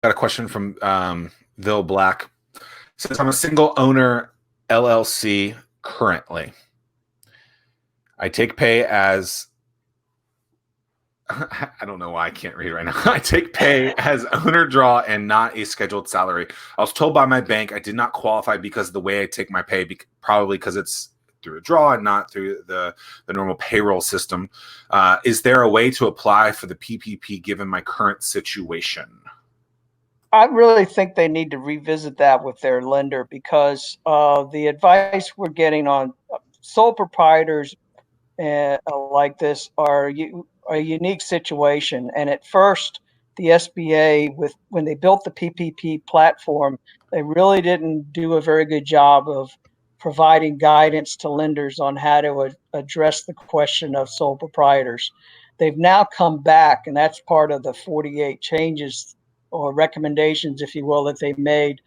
Got a question from Bill Black. It says, I'm a single owner LLC currently. I take pay as I don't know why I can't read right now. I take pay as owner draw and not a scheduled salary. I was told by my bank I did not qualify because of the way I take my pay, probably because it's through a draw and not through the normal payroll system. Is there a way to apply for the PPP given my current situation? I really think they need to revisit that with their lender, because the advice we're getting on sole proprietors like this are a unique situation. And at first, the SBA, when they built the PPP platform, they really didn't do a very good job of providing guidance to lenders on how to address the question of sole proprietors. They've now come back, and that's part of the 48 changes or recommendations, if you will, that they made.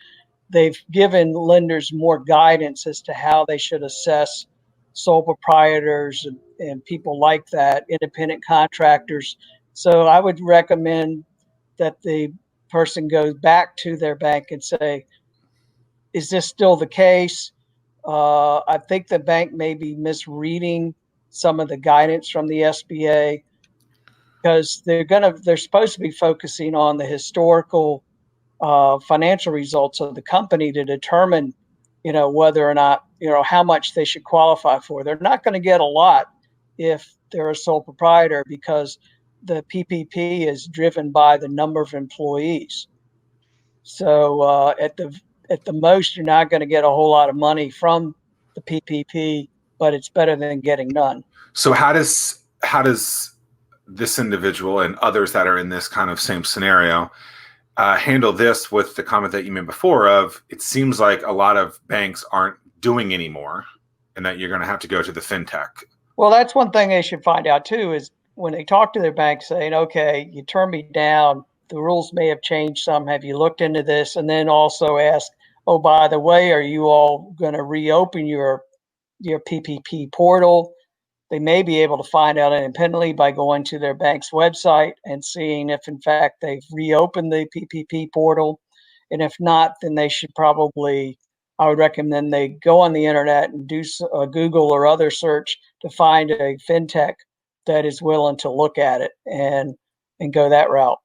They've given lenders more guidance as to how they should assess sole proprietors and people like that, independent contractors. So I would recommend that the person goes back to their bank and say, is this still the case? I think the bank may be misreading some of the guidance from the SBA, because they're supposed to be focusing on the historical financial results of the company to determine, whether or not, how much they should qualify for. They're not going to get a lot if they're a sole proprietor, because the PPP is driven by the number of employees. So at the most, you're not going to get a whole lot of money from the PPP, but it's better than getting none. So how does this individual and others that are in this kind of same scenario handle this with the comment that you made before of, it seems like a lot of banks aren't doing anymore and that you're going to have to go to the fintech? Well, that's one thing they should find out too, is when they talk to their bank saying, okay, you turned me down, the rules may have changed some. Have you looked into this? And then also ask, oh, by the way, are you all going to reopen your PPP portal? They may be able to find out independently by going to their bank's website and seeing if, in fact, they've reopened the PPP portal. And if not, then they should probably, I would recommend they go on the internet and do a Google or other search to find a fintech that is willing to look at it and go that route.